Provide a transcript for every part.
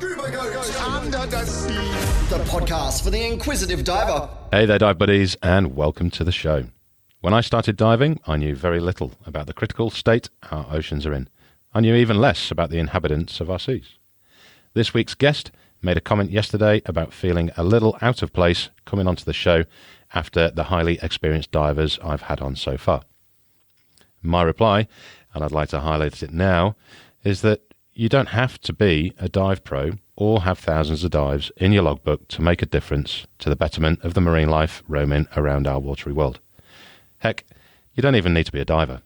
Scuba goes under the sea. The podcast for the inquisitive diver. Hey there, dive buddies, and welcome to the show. When I started diving, I knew very little about the critical state our oceans are in. I knew even less about the inhabitants of our seas. This week's guest made a comment yesterday about feeling a little out of place coming onto the show after the highly experienced divers I've had on so far. My reply, and I'd like to highlight it now, is that you don't have to be a dive pro or have thousands of dives in your logbook to make a difference to the betterment of the marine life roaming around our watery world. Heck, you don't even need to be a diver.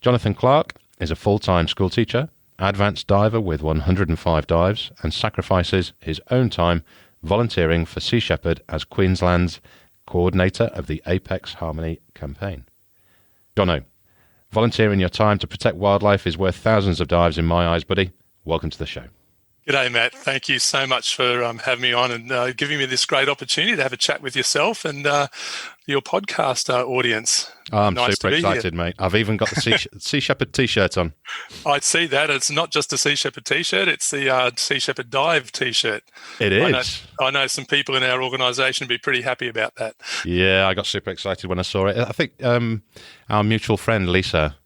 Jonathan Clark is a full-time school teacher, advanced diver with 105 dives, and sacrifices his own time volunteering for Sea Shepherd as Queensland's coordinator of the Apex Harmony campaign. Jono, volunteering your time to protect wildlife is worth thousands of dives in my eyes, buddy. Welcome to the show. G'day, Matt. Thank you so much for having me on and giving me this great opportunity to have a chat with yourself and your podcast audience. I'm nice super excited, mate. I've even got the Sea Shepherd T-shirt on. I see that. It's not just a Sea Shepherd T-shirt, it's the Sea Shepherd Dive T-shirt. It is. I know some people in our organisation would be pretty happy about that. Yeah, I got super excited when I saw it. I think our mutual friend, Lisa,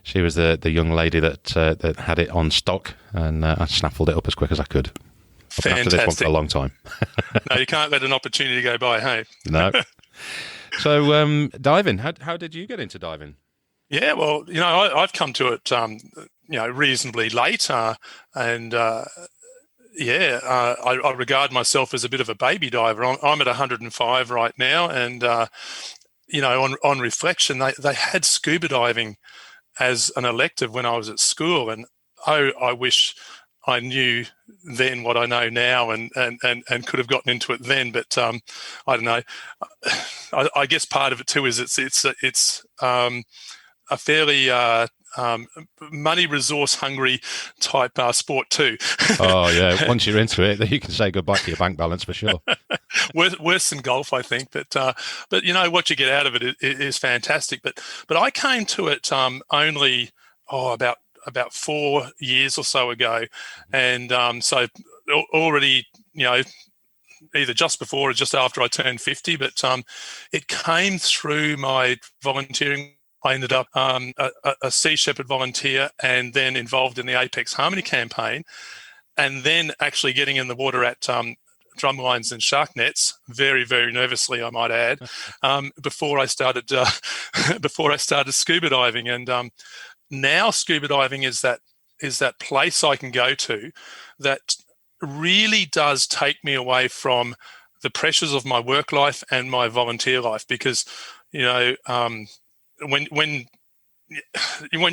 she was the young lady that had it on stock, and I snaffled it up as quick as I could. I've been after this one for a long time. No, you can't let an opportunity go by, hey? No. So, diving, how did you get into diving? Yeah, well, I've come to it, reasonably late, I regard myself as a bit of a baby diver. I'm at 105 right now, and on reflection, they had scuba diving as an elective when I was at school, and I wish I knew then what I know now and could have gotten into it then. But I don't know. I guess part of it too is it's a fairly money resource hungry type sport too. Oh yeah, once you're into it, then you can say goodbye to your bank balance for sure. worse than golf, I think. But what you get out of it is fantastic. But I came to it only about 4 years or so ago, and so already either just before or just after I turned 50. But it came through my volunteering. I ended up a Sea Shepherd volunteer and then involved in the Apex Harmony campaign, and then actually getting in the water at drumlines and shark nets, very, very nervously, I might add, before I started scuba diving. And now scuba diving is that place I can go to that really does take me away from the pressures of my work life and my volunteer life, because when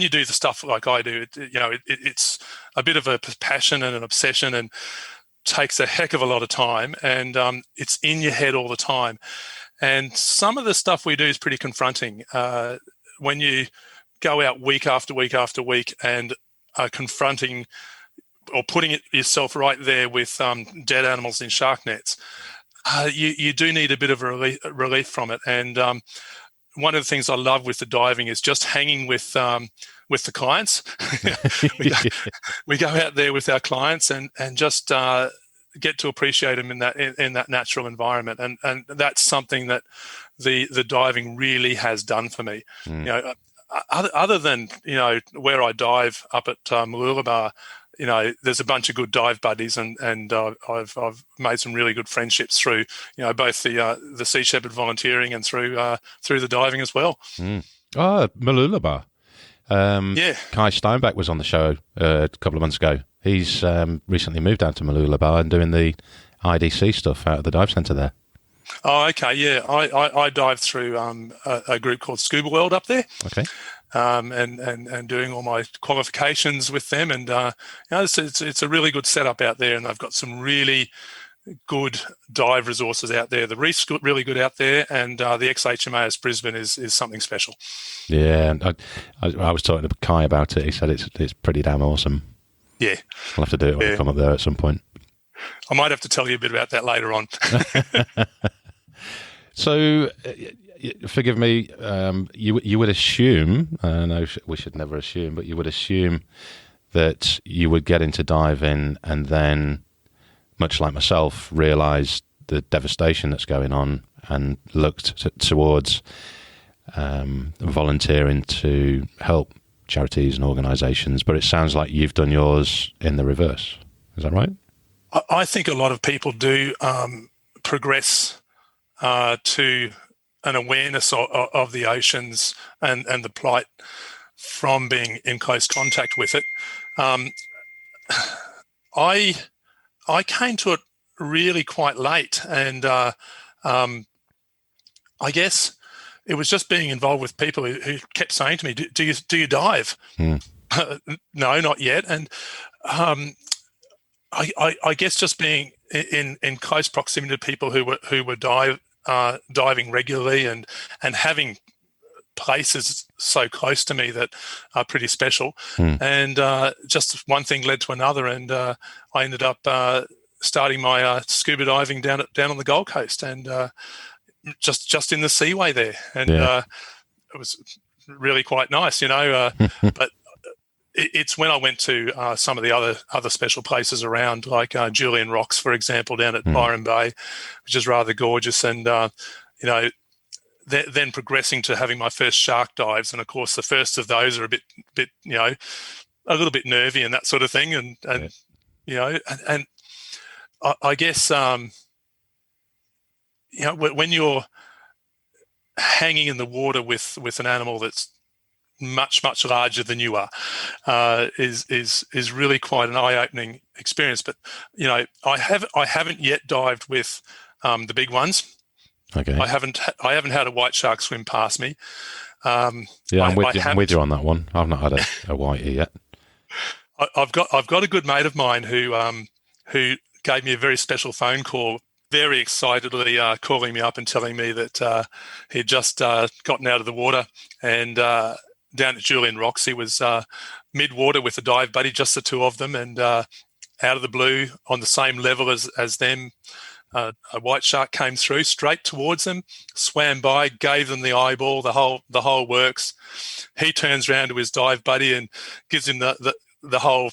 you do the stuff like I do, it's a bit of a passion and an obsession and takes a heck of a lot of time, and it's in your head all the time. And some of the stuff we do is pretty confronting. When you go out week after week after week and are confronting or putting yourself right there with dead animals in shark nets, you do need a bit of a relief from it. And one of the things I love with the diving is just hanging with the clients. we go out there with our clients and just get to appreciate them in that natural environment, and that's something that the diving really has done for me. Other than where I dive up at Mooloolaba, there's a bunch of good dive buddies, and I've made some really good friendships through both the Sea Shepherd volunteering and through the diving as well. Oh, Mooloolaba. Yeah. Kai Steinbeck was on the show a couple of months ago. He's recently moved down to Mooloolaba and doing the IDC stuff out of the dive centre there. Oh, okay, yeah. I dive through a group called Scuba World up there. Okay. And doing all my qualifications with them, and it's a really good setup out there, and they've got some really good dive resources out there. The reef's really good out there, and the XHMAS Brisbane is something special. Yeah, I was talking to Kai about it. He said it's pretty damn awesome. Yeah, I'll have to do it when I come up there at some point. I might have to tell you a bit about that later on. So, forgive me, you would assume, I know we should never assume, but you would assume that you would get into diving and then, much like myself, realise the devastation that's going on and looked towards volunteering to help charities and organisations? But it sounds like you've done yours in the reverse. Is that right? I think a lot of people do progress to an awareness of the oceans and the plight from being in close contact with it. I came to it really quite late, and I guess it was just being involved with people who kept saying to me, "Do you dive?" No, not yet. And I guess just being in close proximity to people who were diving regularly and having places so close to me that are pretty special. And just one thing led to another, and I ended up starting my scuba diving down on the Gold Coast, and just in the seaway there, and it was really quite nice, but it's when I went to some of the other special places around, like Julian Rocks, for example, down at Byron Bay, which is rather gorgeous, and then progressing to having my first shark dives, and of course the first of those are a bit a little bit nervy and that sort of thing, and I guess when you're hanging in the water with an animal that's much larger than you are, is really quite an eye-opening experience. But I haven't yet dived with the big ones. Okay. I haven't had a white shark swim past me. I'm with you on that one. I've not had a whitey yet. I've got a good mate of mine who gave me a very special phone call, very excitedly calling me up and telling me that he'd just gotten out of the water, and down at Julian Rocks, he was mid-water with a dive buddy, just the two of them, and out of the blue, on the same level as them, a white shark came through straight towards them, swam by, gave them the eyeball, the whole works. He turns around to his dive buddy and gives him the whole,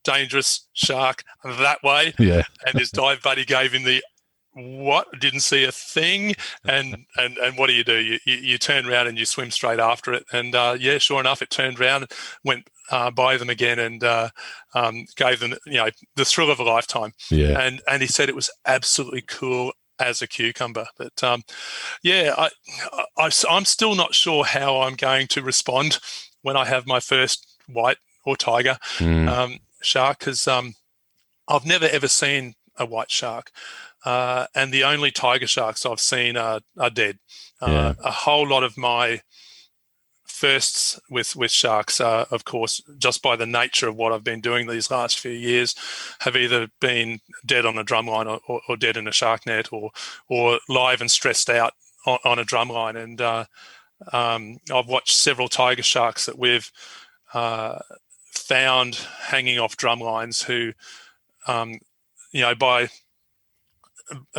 dangerous shark that way. Yeah. And his dive buddy gave him the what? Didn't see a thing. And what do? You turn around and you swim straight after it. And sure enough, it turned around, went by them again, and gave them the thrill of a lifetime. Yeah. And he said it was absolutely cool as a cucumber. But I'm still not sure how I'm going to respond when I have my first white or tiger shark, because I've never ever seen a white shark. And the only tiger sharks I've seen are dead. A whole lot of my firsts with sharks, of course, just by the nature of what I've been doing these last few years, have either been dead on a drumline or dead in a shark net, or live and stressed out on a drumline. And I've watched several tiger sharks that we've found hanging off drumlines who,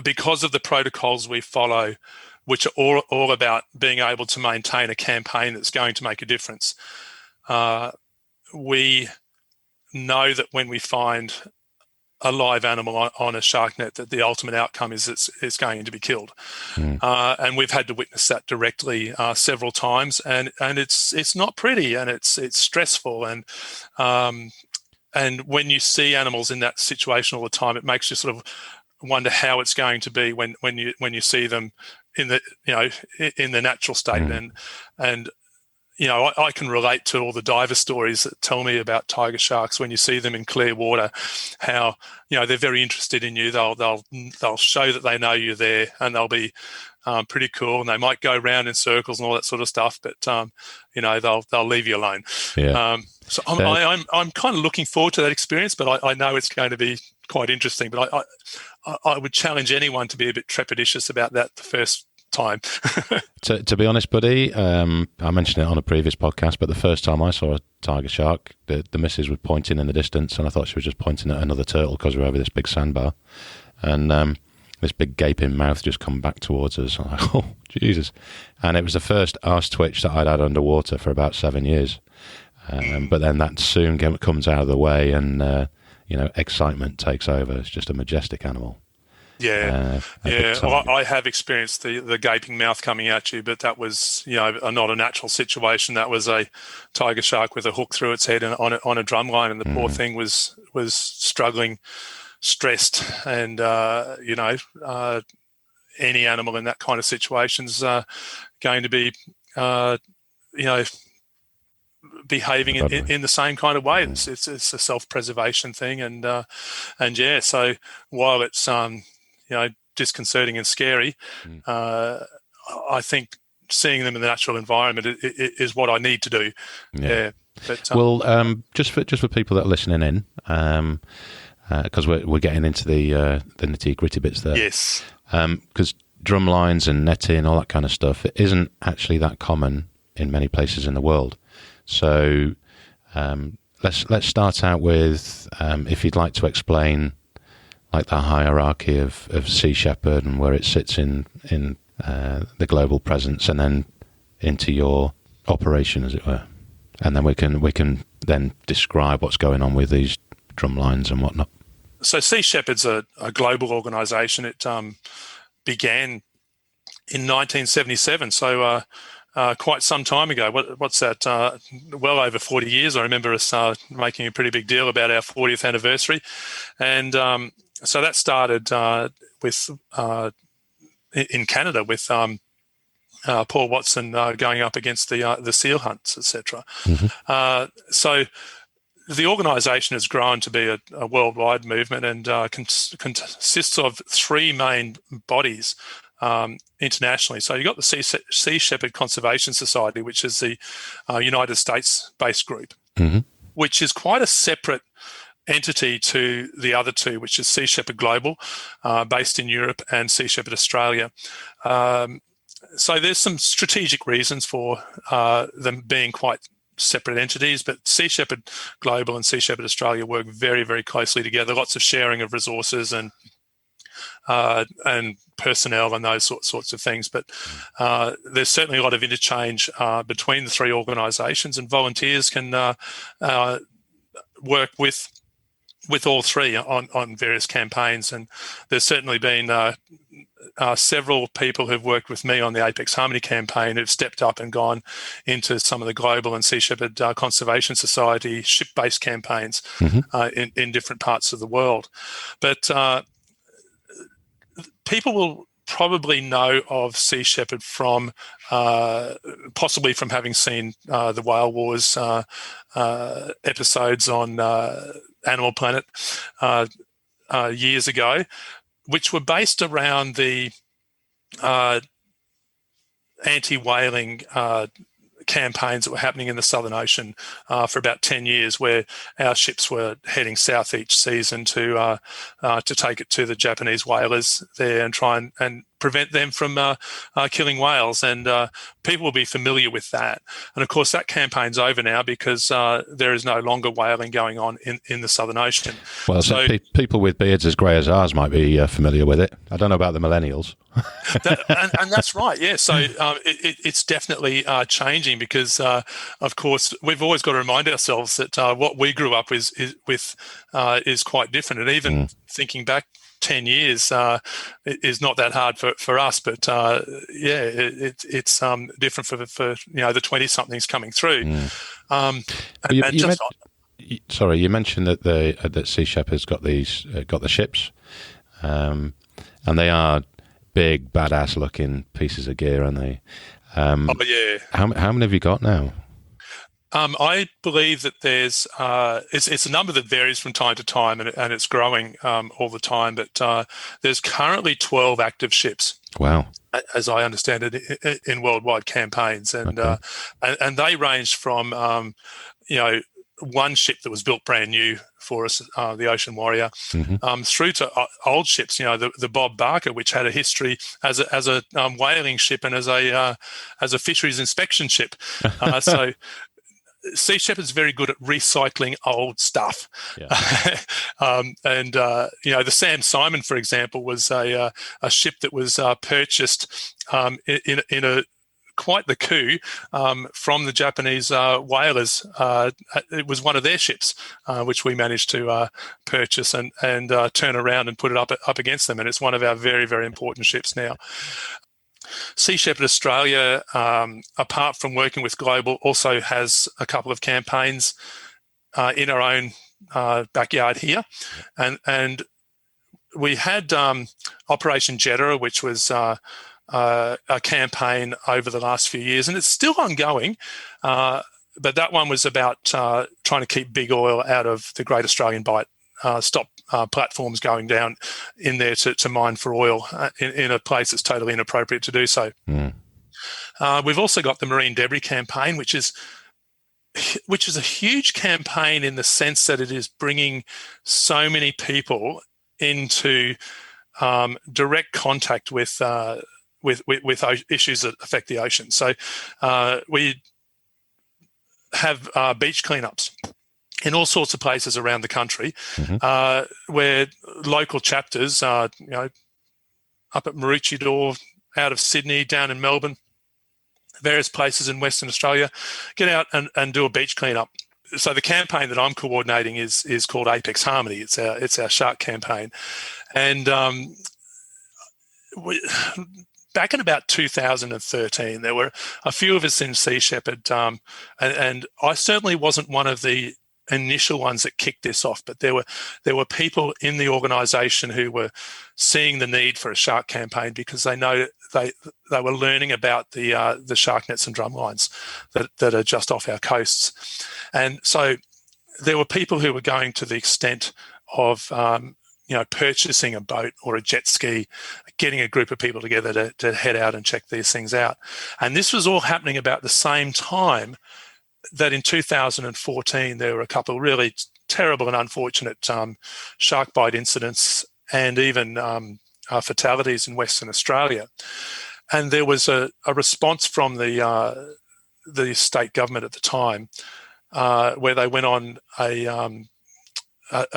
because of the protocols we follow, which are all about being able to maintain a campaign that's going to make a difference, we know that when we find a live animal on a shark net, that the ultimate outcome is it's going to be killed. And we've had to witness that directly several times, and it's not pretty, and it's stressful, and when you see animals in that situation all the time, it makes you sort of wonder how it's going to be when you see them in the natural state. And I can relate to all the diver stories that tell me about tiger sharks when you see them in clear water, how they're very interested in you. They'll show that they know you're there, and they'll be pretty cool, and they might go around in circles and all that sort of stuff, but they'll leave you alone. So I'm kind of looking forward to that experience, but I know it's going to be quite interesting. But I would challenge anyone to be a bit trepidatious about that the first time. To be honest, buddy, I mentioned it on a previous podcast, but the first time I saw a tiger shark, the missus was pointing in the distance, and I thought she was just pointing at another turtle because we were over this big sandbar, and this big gaping mouth just come back towards us. I'm like, oh, Jesus. And it was the first arse twitch that I'd had underwater for about 7 years. But then that soon comes out of the way, and excitement takes over. It's just a majestic animal. Yeah, I have experienced the gaping mouth coming at you, but that was not a natural situation. That was a tiger shark with a hook through its head and on a drum line, and the poor thing was struggling, stressed, and any animal in that kind of situation is going to be behaving in the same kind of way. It's a self-preservation thing, and so while it's disconcerting and scary, I think seeing them in the natural environment is what I need to do. Yeah. But, just for people that are listening in, because we're getting into the nitty gritty bits there. Yes. Because drum lines and netting, all that kind of stuff, it isn't actually that common in many places in the world. So let's start out with if you'd like to explain like the hierarchy of Sea Shepherd and where it sits in the global presence, and then into your operation, as it were, and then we can then describe what's going on with these drum lines and whatnot. So Sea Shepherd's a global organisation. It began in 1977, so quite some time ago. What's that? Well over 40 years. I remember us making a pretty big deal about our 40th anniversary, and so that started with in Canada with Paul Watson going up against the seal hunts, etc. So the organisation has grown to be a worldwide movement, and consists of three main bodies internationally. So you've got the Sea Shepherd Conservation Society, which is the United States-based group, which is quite a separate entity to the other two, which is Sea Shepherd Global, based in Europe, and Sea Shepherd Australia. So there's some strategic reasons for them being quite separate entities, but Sea Shepherd Global and Sea Shepherd Australia work very, very closely together. Lots of sharing of resources and personnel and those sorts of things. But there's certainly a lot of interchange between the three organisations, and volunteers can work with all three on various campaigns. And there's certainly been several people who've worked with me on the Apex Harmony campaign who've stepped up and gone into some of the Global and Sea Shepherd Conservation Society ship-based campaigns in different parts of the world. But people will probably know of Sea Shepherd from possibly from having seen the Whale Wars episodes on Animal Planet years ago, which were based around the anti-whaling campaigns that were happening in the Southern Ocean for about 10 years, where our ships were heading south each season to take it to the Japanese whalers there and try and prevent them from killing whales. And people will be familiar with that. And of course, that campaign's over now because there is no longer whaling going on in the Southern Ocean. Well, so people with beards as grey as ours might be familiar with it. I don't know about the millennials. And that's right, yeah. So it's definitely changing because, of course, we've always got to remind ourselves that what we grew up with is quite different. And even thinking back 10 years is not that hard for us, but it's different for the 20-somethings coming through. You mentioned that that Sea Shepherd's got got the ships, and they are big, badass-looking pieces of gear, aren't they? How many have you got now? I believe that there's it's a number that varies from time to time, and it's growing all the time. But there's currently 12 active ships. Wow, as I understand it, in worldwide campaigns, and they range from one ship that was built brand new for us, the Ocean Warrior, through to old ships. The Bob Barker, which had a history as a whaling ship and as a fisheries inspection ship. So Sea Shepherd's very good at recycling old stuff. Yeah. The Sam Simon, for example, was a ship that was purchased in a quite the coup from the Japanese whalers. It was one of their ships, which we managed to purchase and turn around and put it up against them. And it's one of our very, very important ships now. Sea Shepherd Australia, apart from working with Global, also has a couple of campaigns in our own backyard here. And we had Operation Jeddah, which was a campaign over the last few years, and it's still ongoing. But that one was about trying to keep big oil out of the Great Australian Bight, stop platforms going down in there to mine for oil in a place that's totally inappropriate to do so. We've also got the Marine Debris campaign, which is a huge campaign in the sense that it is bringing so many people into direct contact with issues that affect the ocean. So we have beach cleanups in all sorts of places around the country, where local chapters, up at Maroochydore, out of Sydney, down in Melbourne, various places in Western Australia, get out and do a beach cleanup. So the campaign that I'm coordinating is called Apex Harmony. It's our shark campaign, and back in about 2013, there were a few of us in Sea Shepherd, and I certainly wasn't one of the initial ones that kicked this off, but there were people in the organisation who were seeing the need for a shark campaign because they know they were learning about the shark nets and drum lines that are just off our coasts, and so there were people who were going to the extent of purchasing a boat or a jet ski, getting a group of people together to head out and check these things out, and this was all happening about the same time that in 2014 there were a couple of really terrible and unfortunate shark bite incidents and even fatalities in Western Australia. And there was a response from the state government at the time where they went on a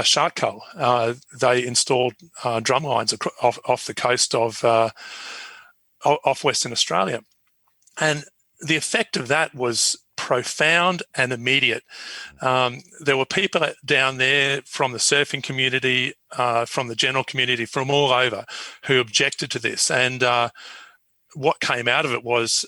shark cull. They installed drum lines off the coast of off Western Australia. And the effect of that was profound and immediate. There were people down there from the surfing community, from the general community, from all over, who objected to this. And what came out of it was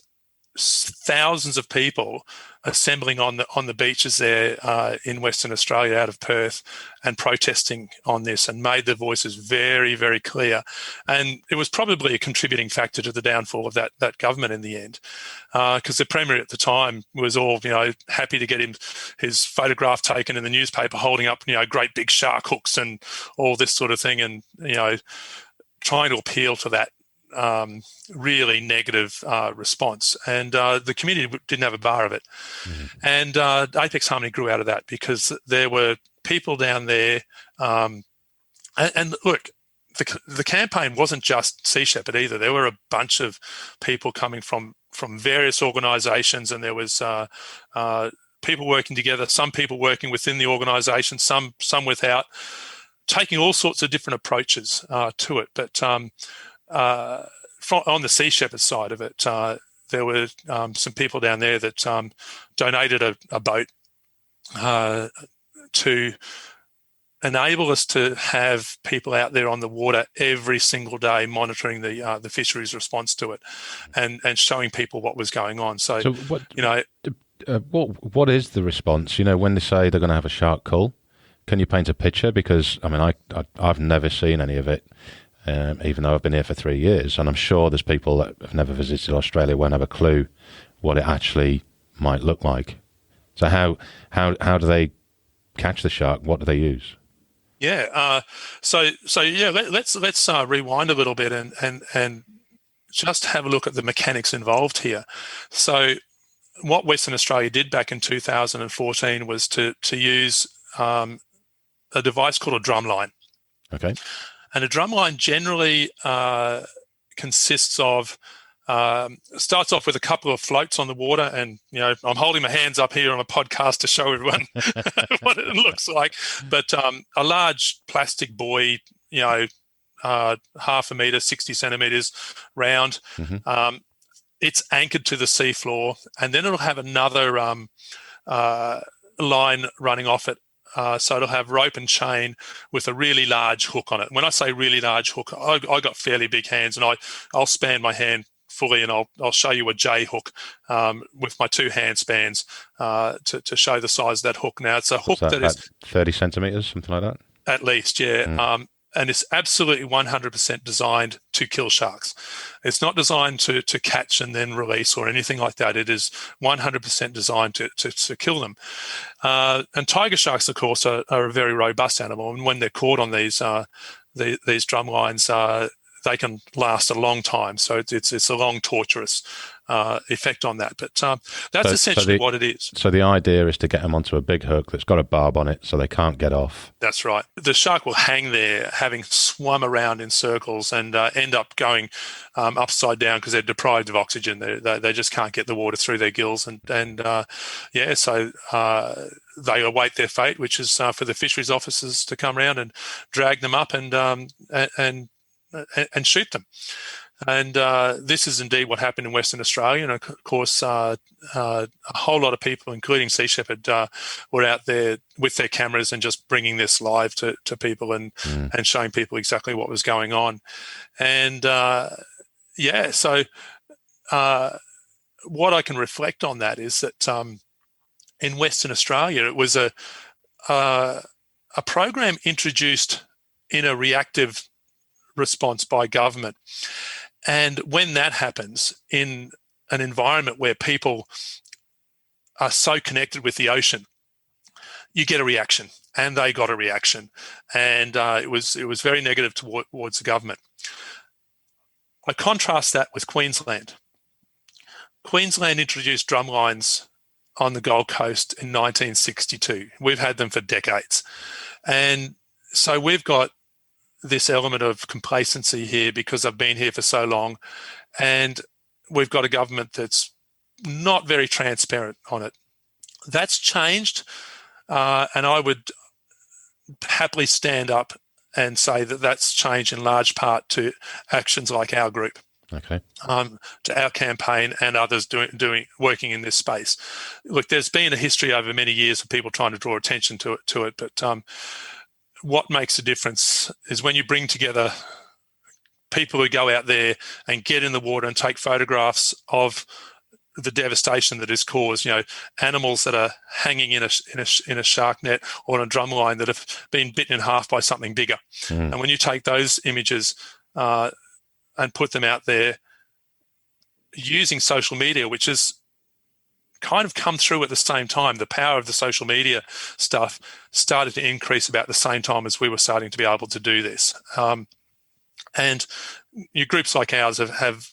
thousands of people assembling on the beaches there in Western Australia out of Perth and protesting on this, and made their voices very, very clear. And it was probably a contributing factor to the downfall of that government in the end, because the Premier at the time was all happy to get his photograph taken in the newspaper holding up great big shark hooks and all this sort of thing, and trying to appeal to that really negative response, and the community didn't have a bar of it. And Apex Harmony grew out of that because there were people down there, and look, the campaign wasn't just Sea Shepherd either. There were a bunch of people coming from various organisations, and there was people working together, some people working within the organisation, some without, taking all sorts of different approaches to it. But on the Sea Shepherd side of it, there were some people down there that donated a boat to enable us to have people out there on the water every single day monitoring the fisheries response to it, and showing people what was going on. So what is the response? When they say they're going to have a shark cull, can you paint a picture? Because I've never seen any of it. Even though I've been here for 3 years, and I'm sure there's people that have never visited Australia won't have a clue what it actually might look like. So how do they catch the shark? What do they use? Yeah. Let's rewind a little bit and just have a look at the mechanics involved here. So what Western Australia did back in 2014 was to use a device called a drumline. Okay. And a drumline generally consists of, starts off with a couple of floats on the water, and I'm holding my hands up here on a podcast to show everyone what it looks like. But a large plastic buoy, half a metre, 60 centimetres round, it's anchored to the seafloor, and then it'll have another line running off it. So it'll have rope and chain with a really large hook on it. When I say really large hook, I got fairly big hands, and I'll span my hand fully, and I'll show you a J hook with my 2 hand spans to show the size of that hook. Now, it's a hook that is 30 centimeters, something like that? At least, yeah. And it's absolutely 100% designed to kill sharks. It's not designed to catch and then release or anything like that. It is 100% designed to kill them. And tiger sharks, of course, are a very robust animal. And when they're caught on these drum lines, they can last a long time. So it's a long, torturous effect on that. But that's essentially what it is. So the idea is to get them onto a big hook that's got a barb on it so they can't get off. That's right. The shark will hang there, having swum around in circles, and end up going upside down because they're deprived of oxygen. They just can't get the water through their gills. So they await their fate, which is for the fisheries officers to come around and drag them up and shoot them. And this is indeed what happened in Western Australia. And of course, a whole lot of people, including Sea Shepherd, were out there with their cameras and just bringing this live to people and showing people exactly what was going on. And so what I can reflect on that is that in Western Australia, it was a program introduced in a reactive response by government. And when that happens in an environment where people are so connected with the ocean, you get a reaction, and they got a reaction, and it was very negative towards the government. I contrast that with Queensland. Queensland introduced drumlines on the Gold Coast in 1962. We've had them for decades, and so we've got this element of complacency here because I've been here for so long, and we've got a government that's not very transparent on it. That's changed, and I would happily stand up and say that that's changed in large part to actions like our group, to our campaign and others working in this space. Look, there's been a history over many years of people trying to draw attention to it, but what makes a difference is when you bring together people who go out there and get in the water and take photographs of the devastation that is caused. Animals that are hanging in a shark net or on a drum line that have been bitten in half by something bigger. And when you take those images and put them out there using social media, which is kind of come through at the same time. The power of the social media stuff started to increase about the same time as we were starting to be able to do this. And groups like ours have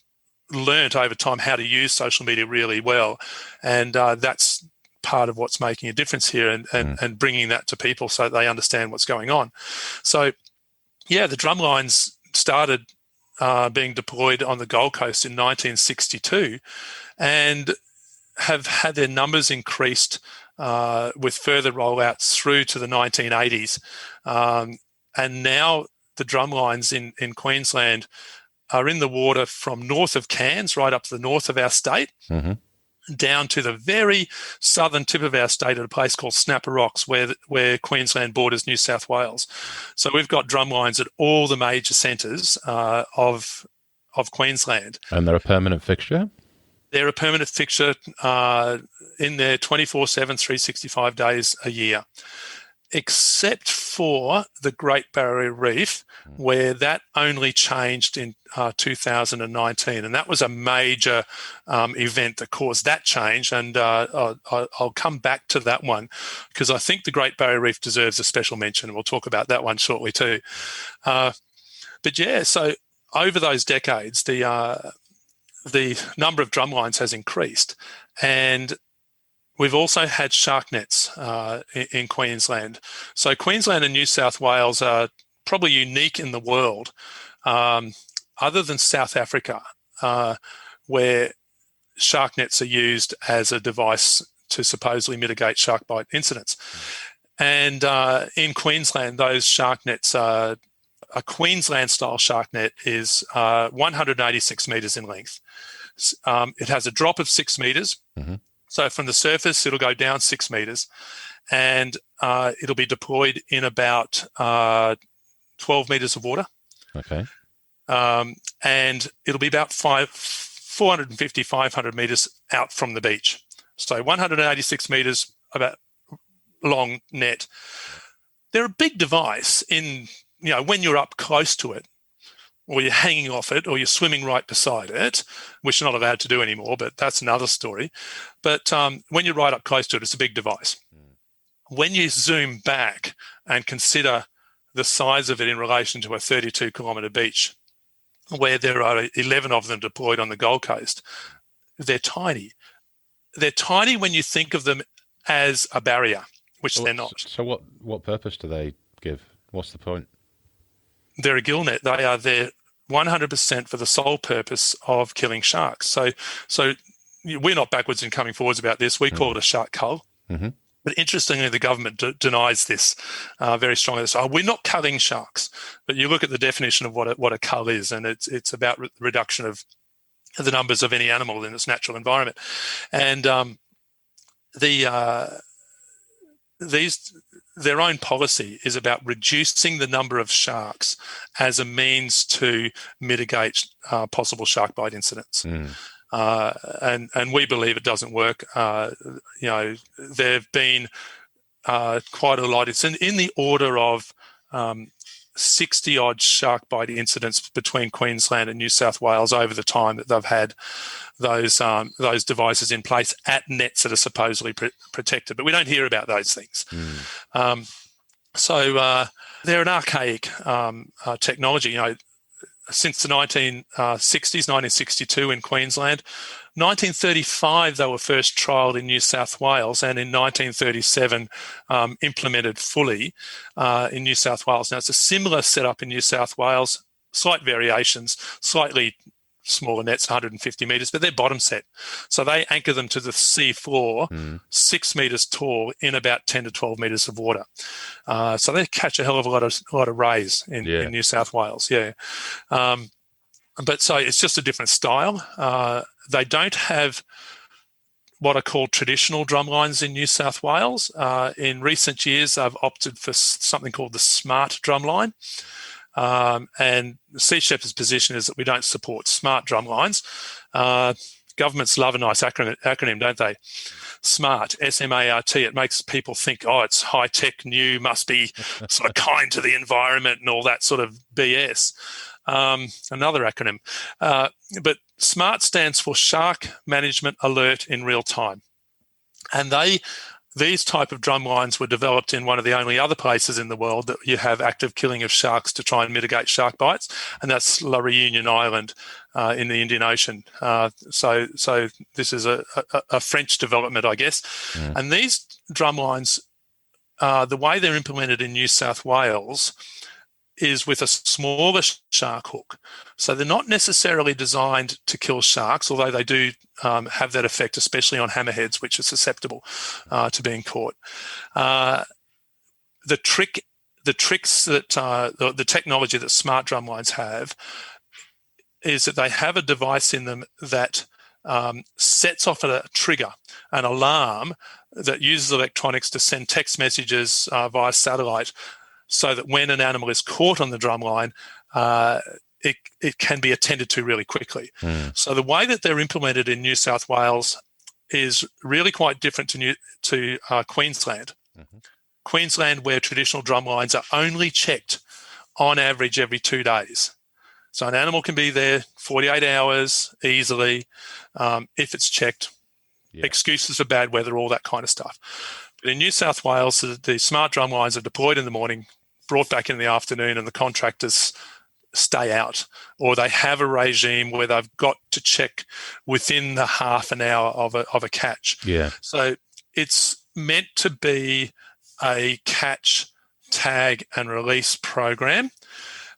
learned over time how to use social media really well. And that's part of what's making a difference here and bringing that to people so they understand what's going on. So, the drumlines started being deployed on the Gold Coast in 1962 and have had their numbers increased with further rollouts through to the 1980s. And now the drumlines in Queensland are in the water from north of Cairns right up to the north of our state, down to the very southern tip of our state at a place called Snapper Rocks, where Queensland borders New South Wales. So we've got drumlines at all the major centres of Queensland. And they're a permanent fixture? They're a permanent fixture in there 24/7, 365 days a year, except for the Great Barrier Reef, where that only changed in 2019. And that was a major event that caused that change. And I'll come back to that one because I think the Great Barrier Reef deserves a special mention. And we'll talk about that one shortly too. So over those decades, the number of drumlines has increased, and we've also had shark nets in Queensland. So Queensland and New South Wales are probably unique in the world, other than South Africa, where shark nets are used as a device to supposedly mitigate shark bite incidents. And in Queensland, those shark nets are a Queensland-style shark net is 186 metres in length. It has a drop of 6 meters. Mm-hmm. So from the surface, it'll go down 6 meters, and it'll be deployed in about 12 meters of water. Okay. And it'll be about 450, 500 meters out from the beach. So 186 meters about long net. They're a big device in, when you're up close to it, or you're hanging off it, or you're swimming right beside it, which you're not allowed to do anymore, but that's another story. But when you're right up close to it, it's a big device. When you zoom back and consider the size of it in relation to a 32-kilometre beach, where there are 11 of them deployed on the Gold Coast, they're tiny. They're tiny when you think of them as a barrier, which they're not. So what purpose do they give? What's the point? They're a gill net. They are there 100% for the sole purpose of killing sharks. So we're not backwards in coming forwards about this. We call it a shark cull. Mm-hmm. But interestingly, the government denies this very strongly. So we're not culling sharks, but you look at the definition of what a cull is, and it's about reduction of the numbers of any animal in its natural environment. And their own policy is about reducing the number of sharks as a means to mitigate possible shark bite incidents. And we believe it doesn't work. There have been quite a lot. It's in the order of 60-odd shark bite incidents between Queensland and New South Wales over the time that they've had those devices in place at nets that are supposedly protected. But we don't hear about those things. So they're an archaic technology. Since the 1960s, 1962 in Queensland. 1935, they were first trialled in New South Wales, and in 1937, implemented fully in New South Wales. Now, it's a similar setup in New South Wales, slight variations, slightly smaller nets, 150 metres, but they're bottom set. So they anchor them to the sea floor, 6 metres tall, in about 10 to 12 metres of water. So they catch a hell of a lot of rays in New South Wales, but so it's just a different style. They don't have what are called traditional drumlines in New South Wales. In recent years, they've opted for something called the smart drumline. And Sea Shepherd's position is that we don't support smart drumlines. Governments love a nice acronym, don't they? SMART, S-M-A-R-T. It makes people think, it's high-tech, new, must be sort of kind to the environment and all that sort of BS. Another acronym. But SMART stands for Shark Management Alert in Real Time. And these type of drum lines were developed in one of the only other places in the world that you have active killing of sharks to try and mitigate shark bites, and that's La Reunion Island in the Indian Ocean. So this is a French development, I guess. And these drum lines, the way they're implemented in New South Wales is with a smaller shark hook. So they're not necessarily designed to kill sharks, although they do have that effect, especially on hammerheads, which are susceptible to being caught. The tricks that the technology that smart drumlines have is that they have a device in them that sets off a trigger, an alarm that uses electronics to send text messages via satellite, so that when an animal is caught on the drumline, it can be attended to really quickly. So the way that they're implemented in New South Wales is really quite different to Queensland. Queensland, where traditional drumlines are only checked on average every 2 days. So an animal can be there 48 hours easily if it's checked. Excuses for bad weather, all that kind of stuff. But in New South Wales, the smart drum lines are deployed in the morning, brought back in the afternoon, and the contractors stay out, or they have a regime where they've got to check within the half an hour of a catch. So it's meant to be a catch, tag, and release program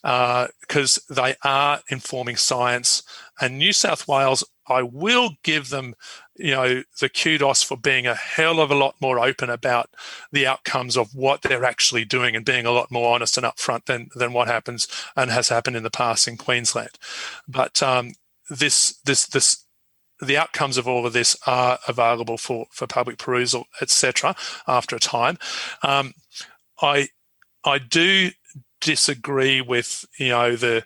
because they are informing science. And New South Wales, I will give them, the kudos for being a hell of a lot more open about the outcomes of what they're actually doing and being a lot more honest and upfront than what happens and has happened in the past in Queensland. But this the outcomes of all of this are available for public perusal, etc. After a time, I do disagree with the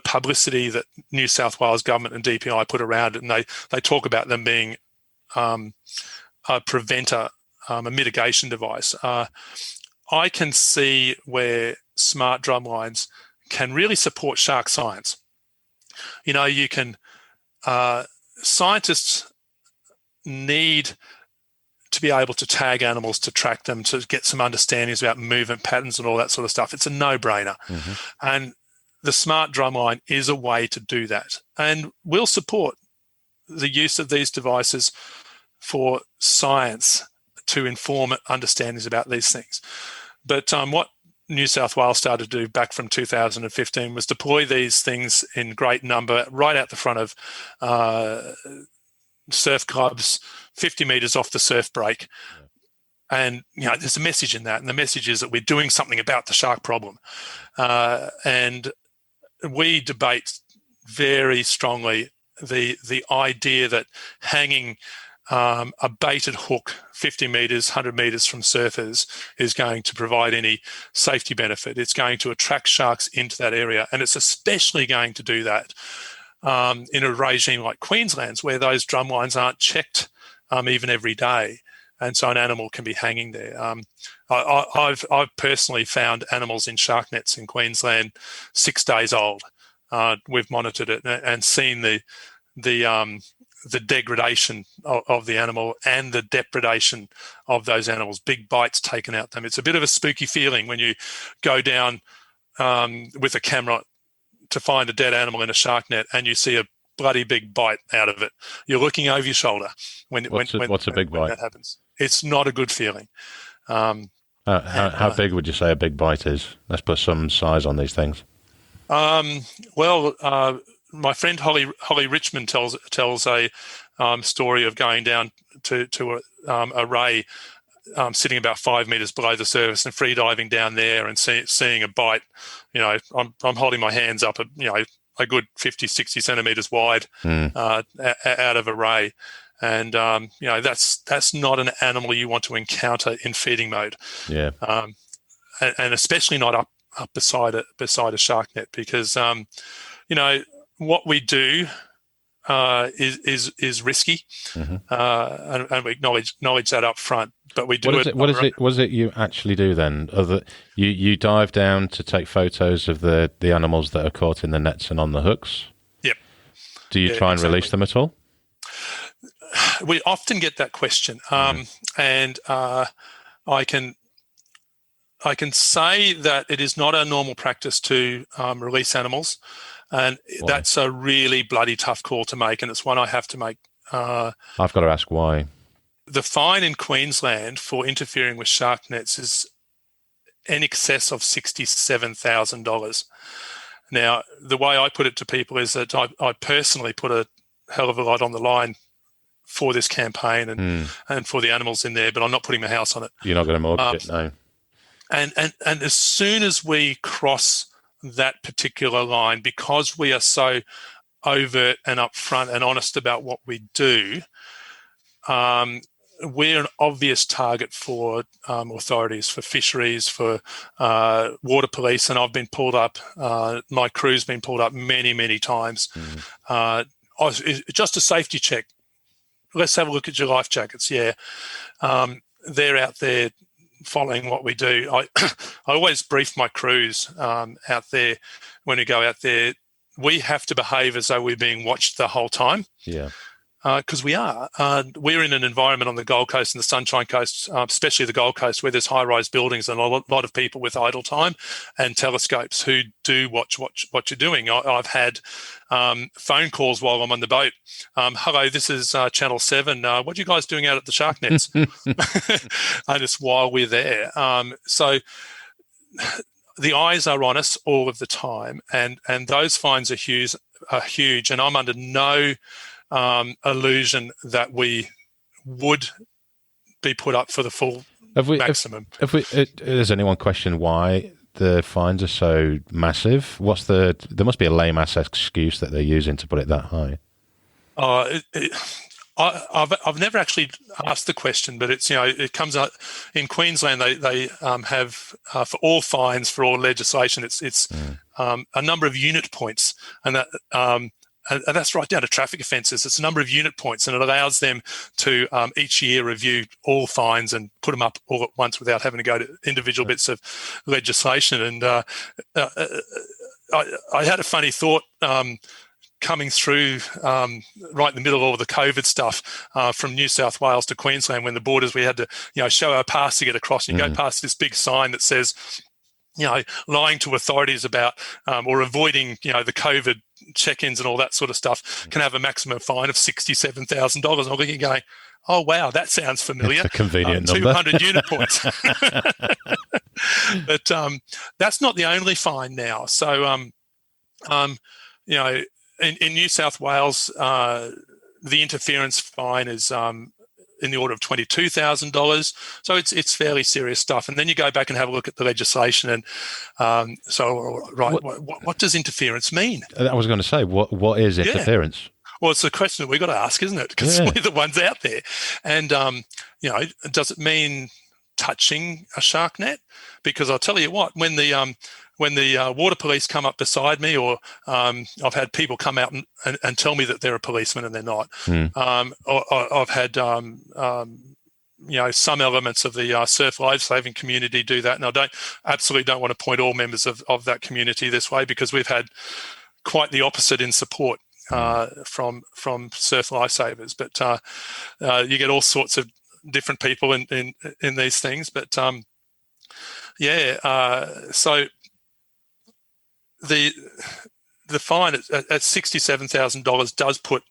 publicity that New South Wales government and DPI put around it, and they talk about them being a preventer, a mitigation device. I can see where smart drumlines can really support shark science. You can scientists need to be able to tag animals, to track them, to get some understandings about movement patterns and all that sort of stuff. It's a no-brainer. Mm-hmm. And the smart drumline is a way to do that. And we'll support the use of these devices for science to inform understandings about these things. But what New South Wales started to do back from 2015 was deploy these things in great number right out the front of surf clubs, 50 metres off the surf break. And, there's a message in that. And the message is that we're doing something about the shark problem. And we debate very strongly the idea that hanging a baited hook 50 metres, 100 metres from surfers is going to provide any safety benefit. It's going to attract sharks into that area. And it's especially going to do that in a regime like Queensland's, where those drum lines aren't checked even every day. And so an animal can be hanging there. I've personally found animals in shark nets in Queensland 6 days old. We've monitored it and seen the degradation of the animal and the depredation of those animals, big bites taken out them. It's a bit of a spooky feeling when you go down with a camera to find a dead animal in a shark net and you see a bloody big bite out of it. You're looking over your shoulder when that happens. It's not a good feeling. How big would you say a big bite is? Let's put some size on these things. My friend Holly Richmond tells a story of going down to a ray sitting about 5 meters below the surface and free diving down there and seeing a bite. I'm holding my hands up a good 50, 60 centimeters wide out of a ray. And, that's not an animal you want to encounter in feeding mode. Yeah. And especially not up beside a shark net, because, what we do is risky, and we acknowledge that up front. But we do What is it you actually do then? You dive down to take photos of the animals that are caught in the nets and on the hooks? Yep. Do you try and release them at all? We often get that question, and I can say that it is not a normal practice to release animals, and that's a really bloody tough call to make, and it's one I have to make. I've got to ask why. The fine in Queensland for interfering with shark nets is in excess of $67,000. Now, the way I put it to people is that I personally put a hell of a lot on the line for this campaign and for the animals in there, but I'm not putting my house on it. You're not going to mortgage it, no. And as soon as we cross that particular line, because we are so overt and upfront and honest about what we do, we're an obvious target for authorities, for fisheries, for water police, and I've been pulled up. My crew's been pulled up many, many times. Just a safety check. Let's have a look at your life jackets. Yeah, they're out there following what we do. I always brief my crews out there when we go out there. We have to behave as though we're being watched the whole time. Yeah. Because we are. We're in an environment on the Gold Coast and the Sunshine Coast, especially the Gold Coast, where there's high-rise buildings and a lot of people with idle time and telescopes who do watch what you're doing. I've had phone calls while I'm on the boat. Hello, this is Channel 7. What are you guys doing out at the shark nets? And it's while we're there. So the eyes are on us all of the time, and those fines are huge, and I'm under no illusion that we would be put up for the full maximum. Does anyone question why the fines are so massive? There must be a lame ass excuse that they're using to put it that high. I've never actually asked the question, but it's, it comes up in Queensland. They have for all fines, for all legislation, it's a number of unit points, and that and that's right down to traffic offences. It's a number of unit points, and it allows them to each year review all fines and put them up all at once without having to go to individual bits of legislation. And I had a funny thought coming through right in the middle of all the COVID stuff from New South Wales to Queensland, when the borders, we had to show our pass to get across, and you go past this big sign that says, lying to authorities about or avoiding the COVID check-ins and all that sort of stuff can have a maximum fine of $67,000. I'm looking going, oh wow, that sounds familiar. It's a convenient number. 200 unit points. But that's not the only fine now. So in New South Wales, the interference fine is in the order of $22,000. So it's fairly serious stuff. And then you go back and have a look at the legislation. And what does interference mean? I was going to say, what is interference? Well, it's a question that we've got to ask, isn't it? Because we're the ones out there. And, does it mean touching a shark net? Because I'll tell you what, when the water police come up beside me, or I've had people come out and tell me that they're a policeman and they're not. Or I've had some elements of the surf lifesaving community do that, and I absolutely don't want to point all members of that community this way, because we've had quite the opposite in support from surf lifesavers. But you get all sorts of different people in these things. But so the fine at $67,000 does put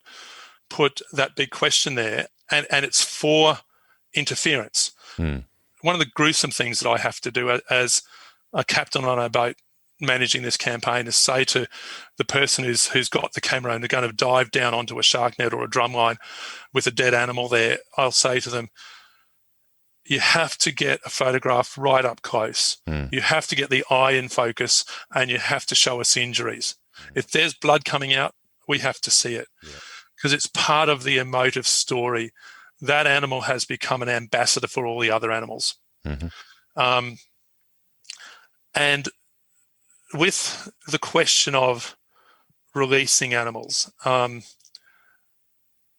that big question there, and it's for interference. One of the gruesome things that I have to do as a captain on a boat managing this campaign is say to the person who's got the camera and they're going to dive down onto a shark net or a drumline with a dead animal there, I'll say to them, you have to get a photograph right up close. You have to get the eye in focus, and you have to show us injuries. If there's blood coming out, we have to see it, because it's part of the emotive story. That animal has become an ambassador for all the other animals. And with the question of releasing animals,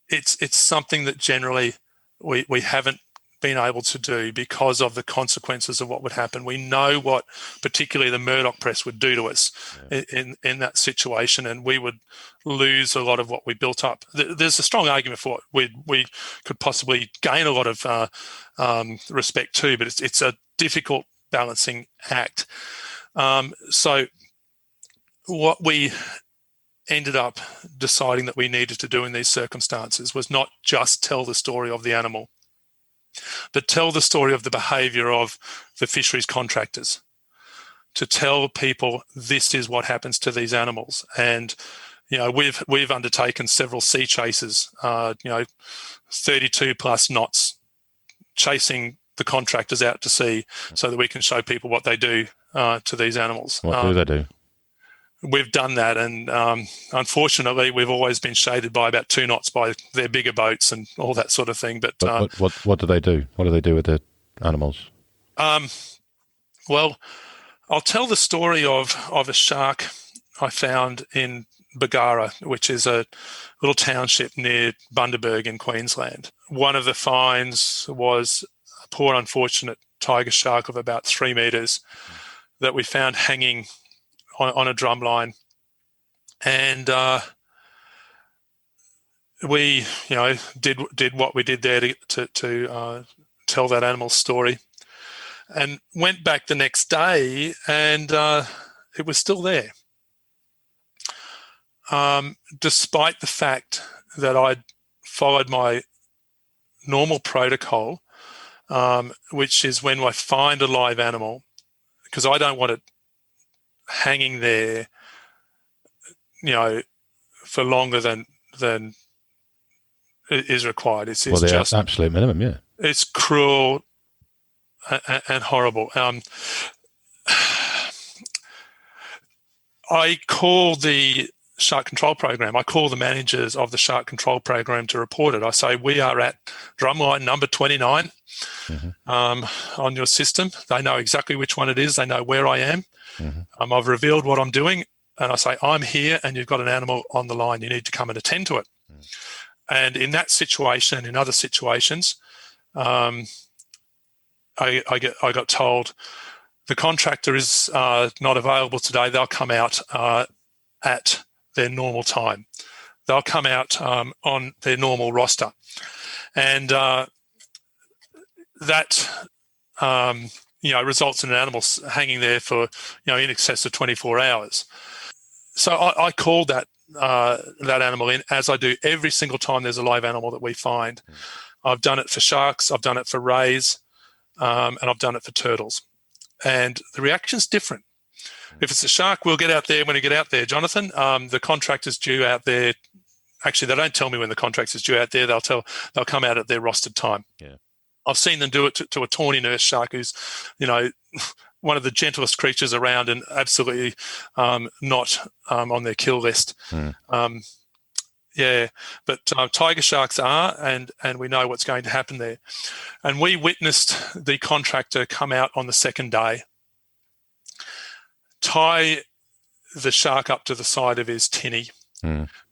it's something that generally we haven't been able to do because of the consequences of what would happen. We know what particularly the Murdoch press would do to us in that situation, and we would lose a lot of what we built up. There's a strong argument for it. We could possibly gain a lot of respect too, but it's a difficult balancing act. So what we ended up deciding that we needed to do in these circumstances was not just tell the story of the animal, but tell the story of the behaviour of the fisheries contractors, to tell people this is what happens to these animals. And we've undertaken several sea chases, 32 plus knots, chasing the contractors out to sea so that we can show people what they do to these animals. What do they do? We've done that, and unfortunately, we've always been shaded by about 2 knots by their bigger boats and all that sort of thing. But what do they do? What do they do with the animals? Well, I'll tell the story of a shark I found in Bargara, which is a little township near Bundaberg in Queensland. One of the finds was a poor, unfortunate tiger shark of about 3 meters that we found hanging on a drum line, and we did what we did there to tell that animal's story, and went back the next day, and it was still there, despite the fact that I'd followed my normal protocol, which is when I find a live animal, because I don't want it hanging there, for longer than is required. It's just absolute minimum. Yeah, it's cruel and horrible. I call the shark control program. I call the managers of the shark control program to report it. I say, we are at drumline number 29 on your system. They know exactly which one it is. They know where I am. I've revealed what I'm doing, and I say, I'm here and you've got an animal on the line. You need to come and attend to it. And in that situation and in other situations, I got told the contractor is not available today. They'll come out at their normal time. They'll come out on their normal roster. And that results in an animal hanging there for in excess of 24 hours. So I called that animal in, as I do every single time there's a live animal that we find. I've done it for sharks, I've done it for rays, and I've done it for turtles. And the reaction's different. If it's a shark, we'll get out there when we get out there, Jonathan. The contractor's due out there. Actually, they don't tell me when the contractor's due out there. They'll come out at their rostered time. Yeah. I've seen them do it to a tawny nurse shark who's, one of the gentlest creatures around and absolutely not on their kill list. But tiger sharks are, and we know what's going to happen there. And we witnessed the contractor come out on the second day, tie the shark up to the side of his tinny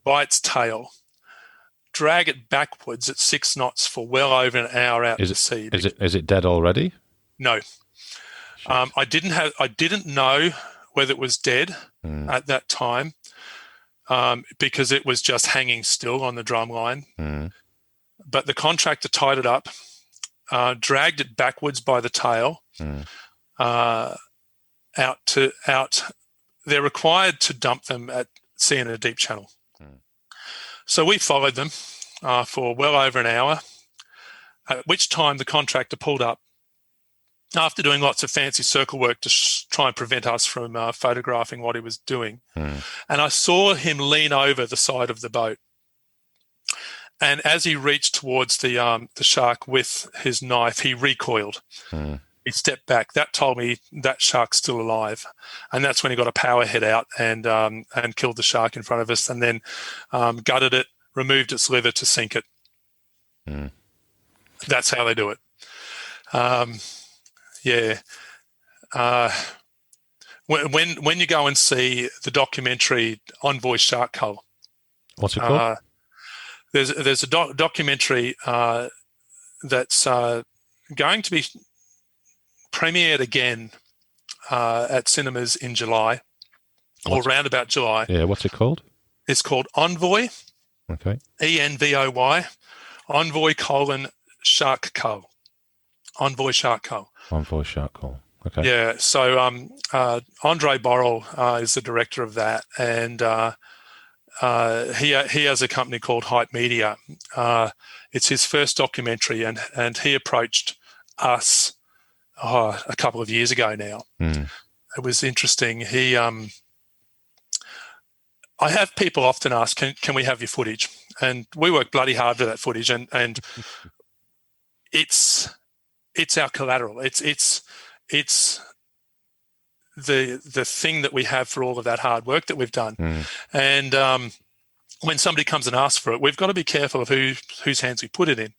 by its tail, drag it backwards at 6 knots for well over an hour out to sea. Is it dead already? No. I didn't know whether it was dead at that time because it was just hanging still on the drum line. But the contractor tied it up, dragged it backwards by the tail out. They're required to dump them at sea in a deep channel. So we followed them for well over an hour, at which time the contractor pulled up after doing lots of fancy circle work to try and prevent us from photographing what he was doing. And I saw him lean over the side of the boat. And as he reached towards the shark with his knife, he recoiled. He stepped back. That told me that shark's still alive. And that's when he got a power head out and killed the shark in front of us, and then gutted it, removed its liver to sink it. That's how they do it. When you go and see the documentary Envoy Shark Cull, what's it called? There's a documentary that's going to be premiered again at cinemas in July, or around about July. Yeah, what's it called? It's called Envoy. Okay. ENVOY. Envoy : Shark Cull. Envoy Shark Cull. Envoy Shark Cull. Okay. Yeah. So Andre Borrell is the director of that, and he has a company called Hype Media. It's his first documentary, and he approached us a couple of years ago now. It was interesting. I have people often ask, can we have your footage? And we work bloody hard for that footage, and it's our collateral. It's the thing that we have for all of that hard work that we've done. And when somebody comes and asks for it, we've got to be careful of whose hands we put it in.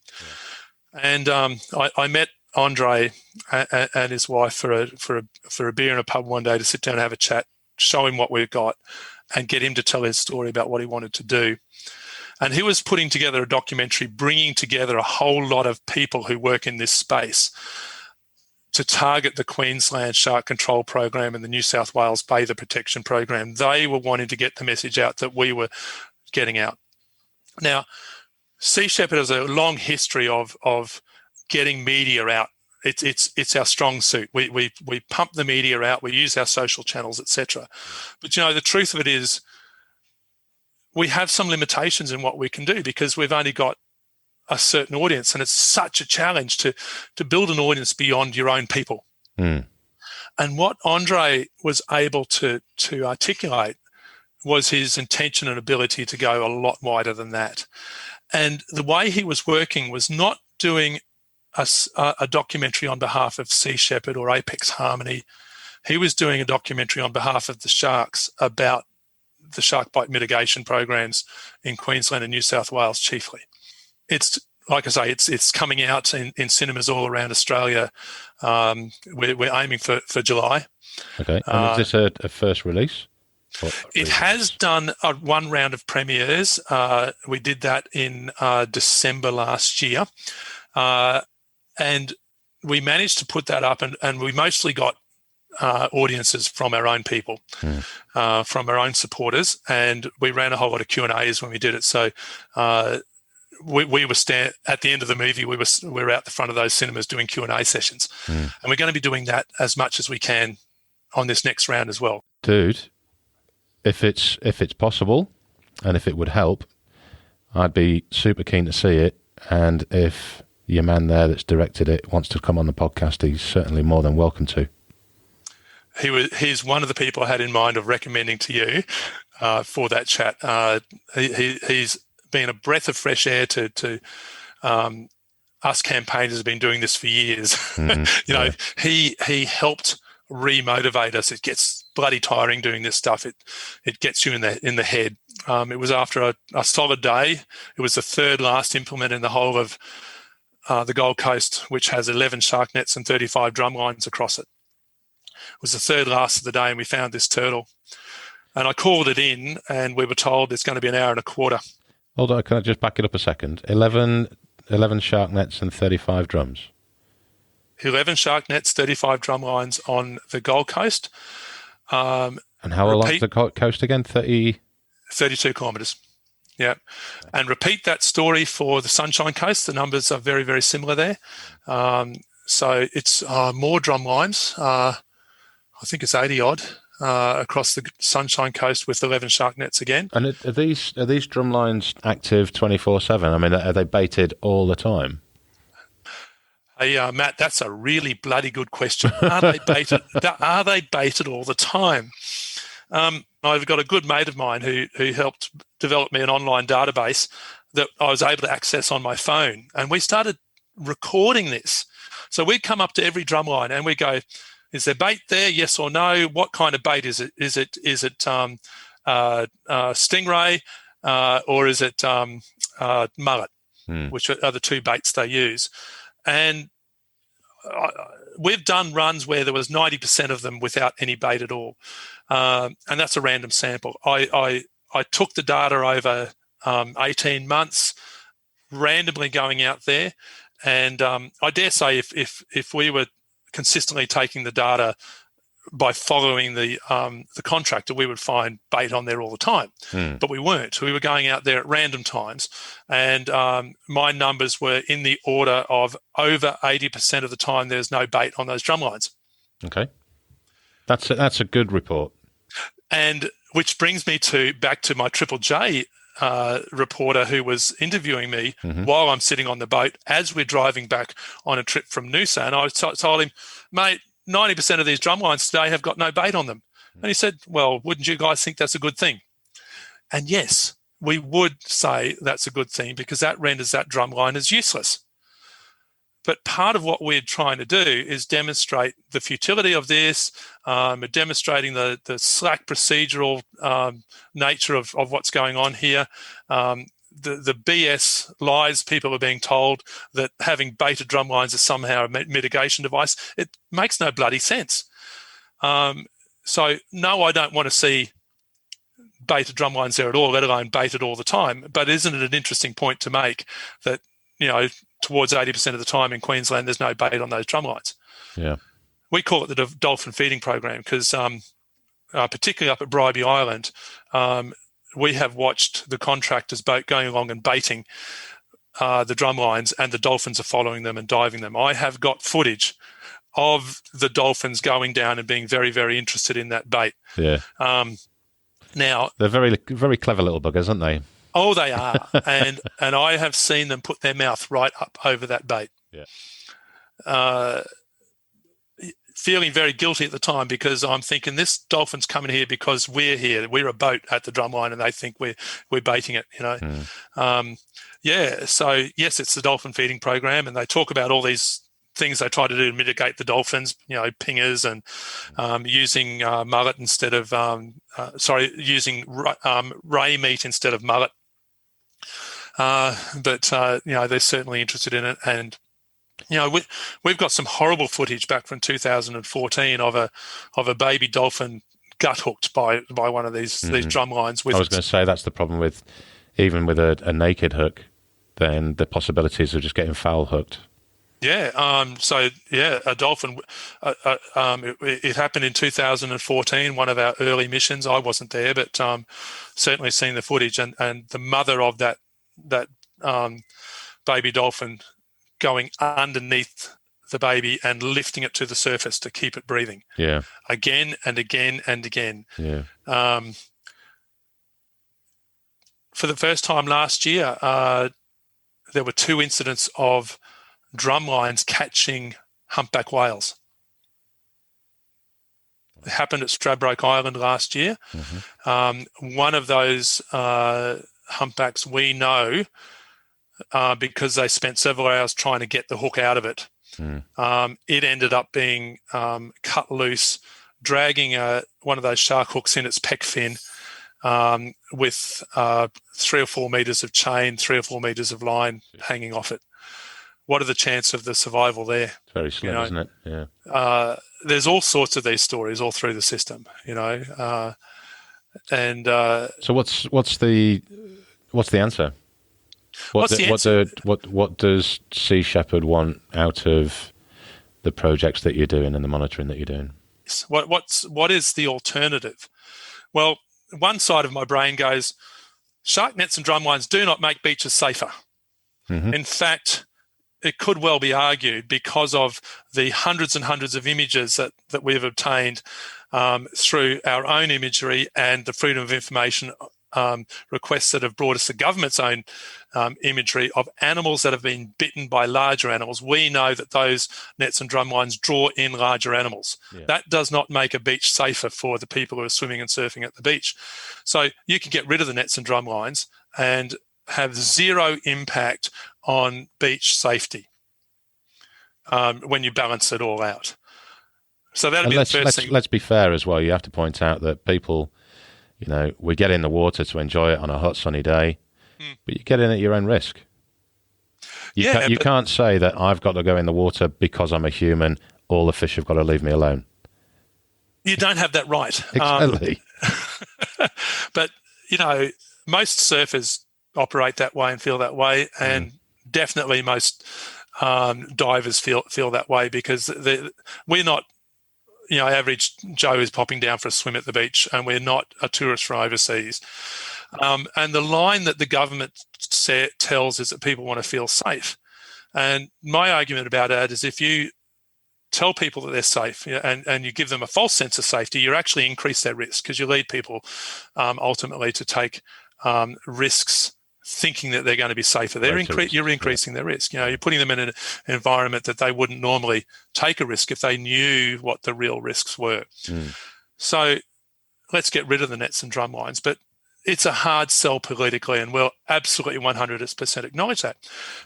And I met Andre and his wife for a beer in a pub one day to sit down and have a chat, show him what we've got, and get him to tell his story about what he wanted to do. And he was putting together a documentary, bringing together a whole lot of people who work in this space to target the Queensland Shark Control Program and the New South Wales Bather Protection Program. They were wanting to get the message out that we were getting out. Now, Sea Shepherd has a long history of getting media out. It's our strong suit. We pump the media out. We use our social channels, etc. But the truth of it is, we have some limitations in what we can do because we've only got a certain audience, and it's such a challenge to build an audience beyond your own people. And what Andre was able to articulate was his intention and ability to go a lot wider than that. And the way he was working was not doing a documentary on behalf of Sea Shepherd or Apex Harmony. He was doing a documentary on behalf of the sharks about the shark bite mitigation programs in Queensland and New South Wales chiefly. It's, like I say, it's coming out in cinemas all around Australia. We're aiming for July. Okay, and is this a first release? It has done one round of premieres. We did that in December last year. And we managed to put that up, and we mostly got audiences from our own people, from our own supporters, and we ran a whole lot of Q&As when we did it. So we were at the end of the movie, we were out the front of those cinemas doing Q&A sessions, and we're going to be doing that as much as we can on this next round as well. Dude, if it's possible, and if it would help, I'd be super keen to see it. And if your man there that's directed it wants to come on the podcast, he's certainly more than welcome to. He's one of the people I had in mind of recommending to you for that chat. He's been a breath of fresh air to us campaigners have been doing this for years. He helped remotivate us. It gets bloody tiring doing this stuff. It gets you in the head. It was after a solid day. It was the third last implement in the whole of the Gold Coast, which has 11 shark nets and 35 drum lines across it. It was the third last of the day, and we found this turtle. And I called it in, and we were told it's going to be an hour and a quarter. Hold on, can I just back it up a second? 11 shark nets and 35 drums. 11 shark nets, 35 drum lines on the Gold Coast. And how along the coast again? 32 kilometres. Yeah. And repeat that story for the Sunshine Coast. The numbers are very, very similar there. So it's more drum lines. I think it's 80-odd across the Sunshine Coast with 11 shark nets again. And are these drum lines active 24/7? I mean, are they baited all the time? Hey, Matt, that's a really bloody good question. Are they baited? Are they baited all the time? I've got a good mate of mine who helped develop me an online database that I was able to access on my phone, and we started recording this. So we'd come up to every drum line and we go, "Is there bait there? Yes or no? What kind of bait is it? Is it stingray or is it mullet?" Which are the two baits they use. And we've done runs where there was 90% of them without any bait at all. And that's a random sample. I took the data over 18 months, randomly going out there. And I dare say if we were consistently taking the data by following the contractor, we would find bait on there all the time. But we weren't. We were going out there at random times. And my numbers were in the order of over 80% of the time there's no bait on those drum lines. Okay. That's a good report. And which brings me back to my Triple J reporter who was interviewing me while I'm sitting on the boat as we're driving back on a trip from Noosa. And I told him, "Mate, 90% of these drum lines today have got no bait on them." And he said, "Well, wouldn't you guys think that's a good thing?" And yes, we would say that's a good thing because that renders that drum line as useless. But part of what we're trying to do is demonstrate the futility of this, demonstrating the slack procedural nature of what's going on here. The BS lies people are being told that having baited drum lines is somehow a mitigation device. It makes no bloody sense. So no, I don't want to see baited drum lines there at all, let alone baited all the time. But isn't it an interesting point to make that, towards 80% of the time in Queensland, there's no bait on those drum lines? Yeah. We call it the dolphin feeding program because particularly up at Bribie Island, we have watched the contractors' boat going along and baiting the drum lines, and the dolphins are following them and diving them. I have got footage of the dolphins going down and being very, very interested in that bait. Yeah. Now they're very, very clever little buggers, aren't they? Oh, they are, and I have seen them put their mouth right up over that bait. Yeah. Feeling very guilty at the time because I'm thinking this dolphin's coming here because we're here. We're a boat at the drumline, and they think we're baiting it. So yes, it's the dolphin feeding program, and they talk about all these things they try to do to mitigate the dolphins, pingers and using mullet instead of using ray meat instead of mullet. But they're certainly interested in it, and we've got some horrible footage back from 2014 of a baby dolphin gut hooked by one of these drum lines. I was going to say that's the problem with even with a naked hook. Then the possibilities of just getting foul hooked. Yeah. A dolphin. It happened in 2014. One of our early missions. I wasn't there, but certainly seen the footage. And the mother of that baby dolphin going underneath the baby and lifting it to the surface to keep it breathing. Yeah. Again and again and again. Yeah. For the first time last year, there were 2 incidents of drum lines catching humpback whales. It happened at Stradbroke Island last year. Mm-hmm. One of those humpbacks we know because they spent several hours trying to get the hook out of it. It ended up being cut loose, dragging one of those shark hooks in its pec fin with 3 or 4 meters of chain, 3 or 4 meters of line hanging off it. What are the chances of the survival there? It's very slim, isn't it? Yeah. There's all sorts of these stories all through the system, So what's the answer? What does Sea Shepherd want out of the projects that you're doing and the monitoring that you're doing? What is the alternative? Well, one side of my brain goes, shark nets and drumlines do not make beaches safer. Mm-hmm. In fact, it could well be argued because of the hundreds and hundreds of images that we've obtained through our own imagery and the Freedom of Information requests that have brought us the government's own imagery of animals that have been bitten by larger animals. We know that those nets and drumlines draw in larger animals. Yeah. That does not make a beach safer for the people who are swimming and surfing at the beach. So you can get rid of the nets and drumlines and have zero impact on beach safety when you balance it all out. So that'll be the first thing. Let's be fair as well. You have to point out that people, we get in the water to enjoy it on a hot sunny day, but you get in at your own risk. You can't say that I've got to go in the water because I'm a human. All the fish have got to leave me alone. You don't have that right. Exactly. But, most surfers operate that way and feel that way, and definitely most divers feel that way because we're not, average Joe is popping down for a swim at the beach, and we're not a tourist from overseas. And the line that the government tells is that people want to feel safe. And my argument about that is if you tell people that they're safe and you give them a false sense of safety, you actually increase their risk because you lead people ultimately to take risks thinking that they're going to be safer. You're increasing their risk. You're putting them in an environment that they wouldn't normally take a risk if they knew what the real risks were. So let's get rid of the nets and drum lines. But it's a hard sell politically, and we'll absolutely 100% acknowledge that.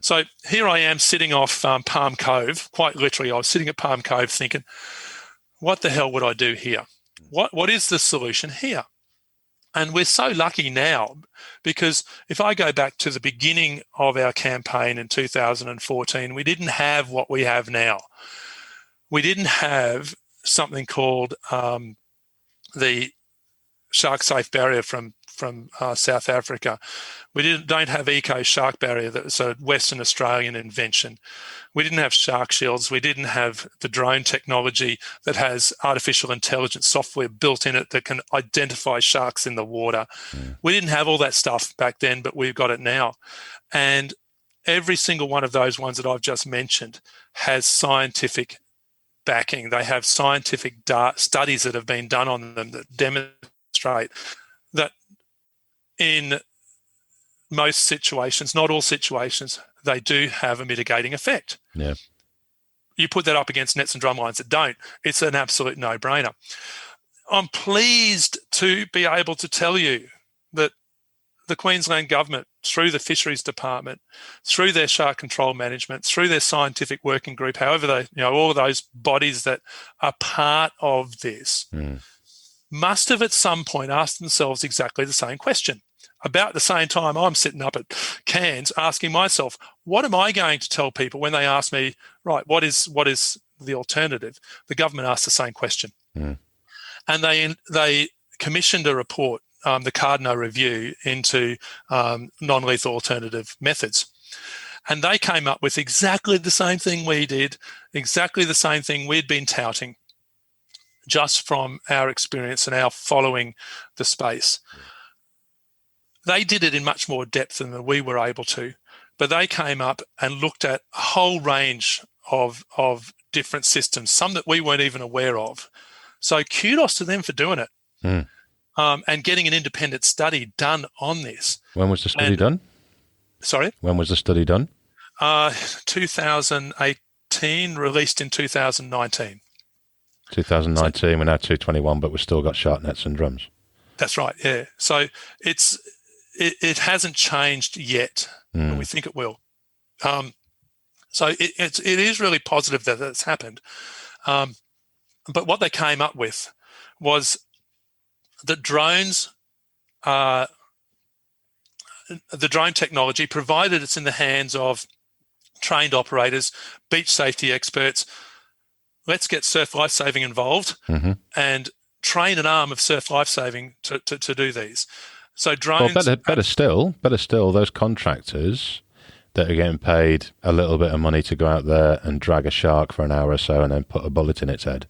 So here I am sitting off Palm Cove. Quite literally, I was sitting at Palm Cove thinking, what the hell would I do here? What is the solution here? And we're so lucky now because if I go back to the beginning of our campaign in 2014, we didn't have what we have now. We didn't have something called the Shark Safe Barrier from South Africa. We don't have Eco Shark Barrier, that's a Western Australian invention. We didn't have shark shields. We didn't have the drone technology that has artificial intelligence software built in it that can identify sharks in the water. We didn't have all that stuff back then, but we've got it now. And every single one of those ones that I've just mentioned has scientific backing. They have scientific studies that have been done on them that demonstrate that in most situations, not all situations, they do have a mitigating effect. Yeah. You put that up against nets and drumlines that don't, it's an absolute no-brainer. I'm pleased to be able to tell you that the Queensland government, through the Fisheries Department, through their shark control management, through their scientific working group, however they, all of those bodies that are part of this, must have at some point asked themselves exactly the same question. About the same time I'm sitting up at Cairns asking myself, what am I going to tell people when they ask me, right, what is the alternative? The government asked the same question. And they commissioned a report, the Cardno Review, into non-lethal alternative methods. And they came up with exactly the same thing we did, exactly the same thing we'd been touting, just from our experience and our following the space. They did it in much more depth than we were able to, but they came up and looked at a whole range of different systems, some that we weren't even aware of. So kudos to them for doing it. And getting an independent study done on this. When was the study done? Sorry? When was the study done? 2018, released in 2019. 2019, we're now 2021, but we've still got shark nets and drums. That's right, yeah. So it hasn't changed yet, but we think it will. So it is really positive that it's happened. But what they came up with was that drones, the drone technology, provided it's in the hands of trained operators, beach safety experts, let's get surf lifesaving involved and train an arm of surf lifesaving to do these. So drones... Well, better still, those contractors that are getting paid a little bit of money to go out there and drag a shark for an hour or so and then put a bullet in its head.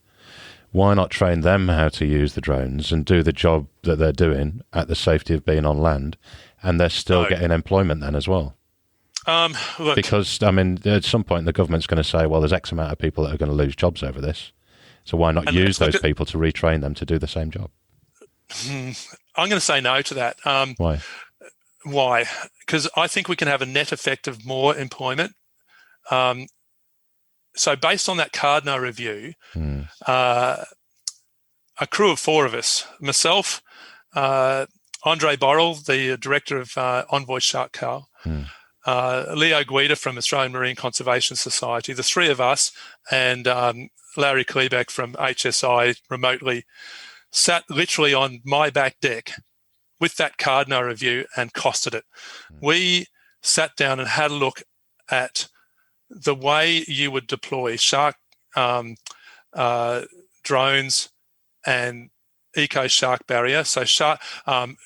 Why not train them how to use the drones and do the job that they're doing at the safety of being on land, and they're still getting employment then as well? Look, because, I mean, at some point the government's going to say, well, there's X amount of people that are going to lose jobs over this. So why not use those people to retrain them to do the same job? I'm going to say no to that. Why? Why? Because I think we can have a net effect of more employment. So based on that Cardno review, a crew of 4 of us, myself, Andre Borrell, the director of Envoy Shark Cal, Leo Guida from Australian Marine Conservation Society, the 3 of us, and Larry Klebeck from HSI remotely, sat literally on my back deck with that Cardno review and costed it. We sat down and had a look at the way you would deploy shark drones and eco shark barrier. So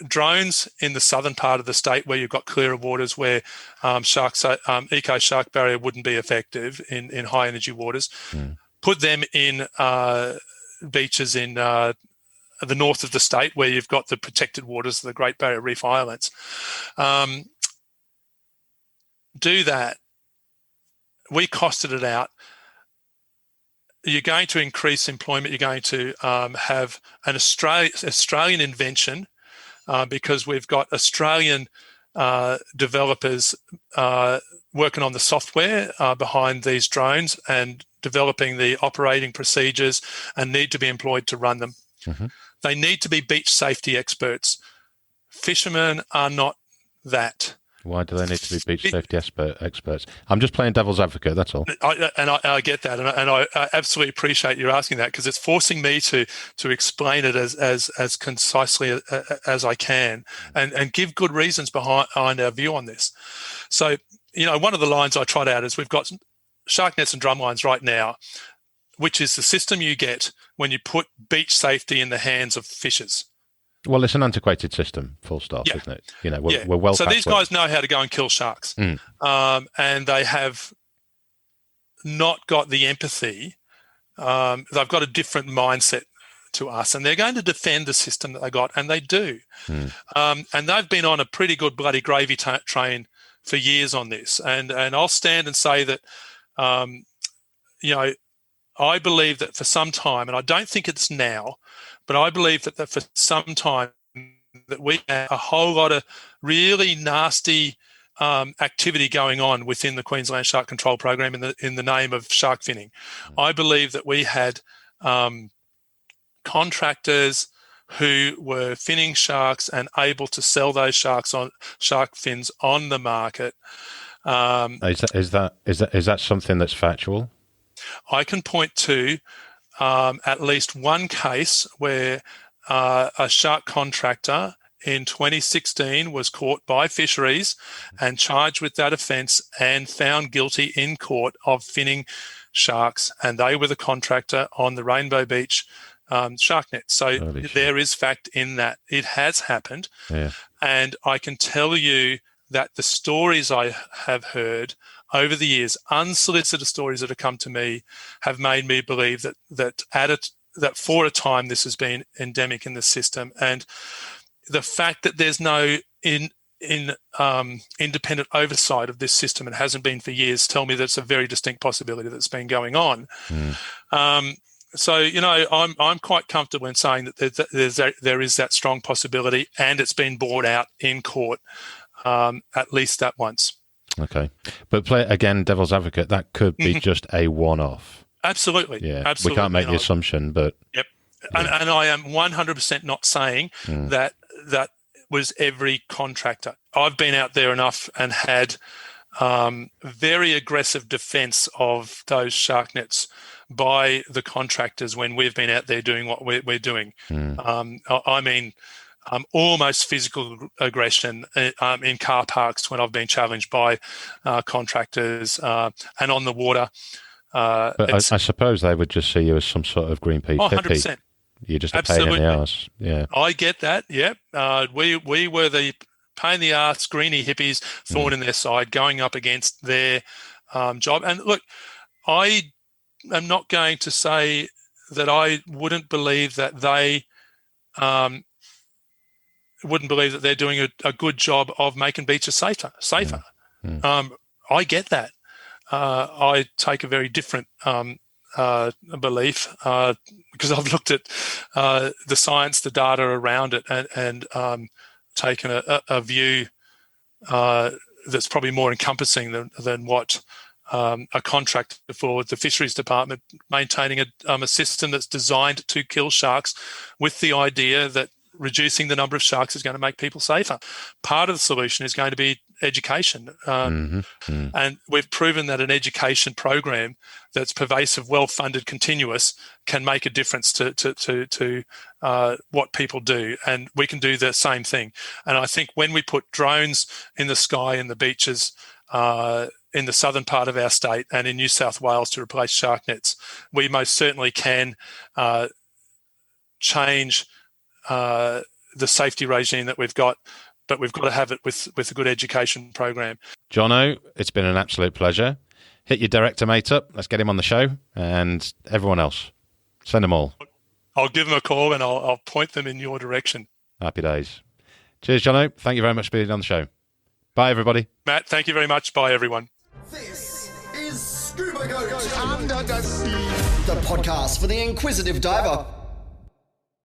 drones in the southern part of the state where you've got clearer waters where eco shark barrier wouldn't be effective in high energy waters. Put them in beaches in the north of the state where you've got the protected waters of the Great Barrier Reef Islands. Do that. We costed it out. You're going to increase employment. You're going to have an Australian invention because we've got Australian developers working on the software behind these drones and developing the operating procedures and need to be employed to run them. They need to be beach safety experts. Fishermen are not that. Why do they need to be beach safety experts? I'm just playing devil's advocate, that's all. I get that, and I absolutely appreciate you asking that because it's forcing me to explain it as concisely as I can and give good reasons behind our view on this. So, one of the lines I trot out is we've got shark nets and drum lines right now, which is the system you get when you put beach safety in the hands of fishers. Well, it's an antiquated system, full stop, isn't it? We're well. So these guys know how to go and kill sharks, and they have not got the empathy. They've got a different mindset to us, and they're going to defend the system that they got, and they do. And they've been on a pretty good bloody gravy train for years on this, and I'll stand and say that, I believe that for some time, and I don't think it's now, but I believe that for some time that we have a whole lot of really nasty activity going on within the Queensland Shark Control Program in the name of shark finning. I believe that we had contractors who were finning sharks and able to sell those shark fins on the market. Is that something that's factual? I can point to at least one case where a shark contractor in 2016 was caught by fisheries and charged with that offence and found guilty in court of finning sharks, and they were the contractor on the Rainbow Beach shark net. So there is fact in that. It has happened. Yeah. And I can tell you that the stories I have heard over the years, unsolicited stories that have come to me, have made me believe that for a time this has been endemic in the system. And the fact that there's no independent oversight of this system, and hasn't been for years, tell me that's a very distinct possibility that's been going on. So, I'm quite comfortable in saying that there is that strong possibility, and it's been brought out in court at least that once. Okay. But play again, devil's advocate, that could be just a one-off. Absolutely. Yeah. Absolutely. We can't make the assumption, but... Yep. Yeah. And I am 100% not saying that was every contractor. I've been out there enough and had very aggressive defence of those shark nets by the contractors when we've been out there doing what we're doing. I mean, almost physical aggression in car parks when I've been challenged by contractors and on the water. But I suppose they would just see you as some sort of Greenpeace hippie. 100%. You're just a pain in the arse. Yeah, I get that. Yep. We were the pain in the arse, greenie hippies, thorn in their side, going up against their job. And look, I am not going to say that I wouldn't believe that they they're doing a good job of making beaches safer. I get that. I take a very different belief because I've looked at the science, the data around it, and taken a view that's probably more encompassing than what a contractor for the Fisheries Department, maintaining a system that's designed to kill sharks with the idea that reducing the number of sharks is going to make people safer. Part of the solution is going to be education. And we've proven that an education program that's pervasive, well-funded, continuous, can make a difference to what people do. And we can do the same thing. And I think when we put drones in the sky and the beaches in the southern part of our state and in New South Wales to replace shark nets, we most certainly can change the safety regime that we've got, but we've got to have it with a good education program. Jono, it's been an absolute pleasure. Hit your director mate up. Let's get him on the show, and everyone else. Send them all. I'll give them a call and I'll point them in your direction. Happy days. Cheers, Jono. Thank you very much for being on the show. Bye, everybody. Matt, thank you very much. Bye, everyone. This is Scuba Goat Under the Sea, the podcast for the inquisitive diver.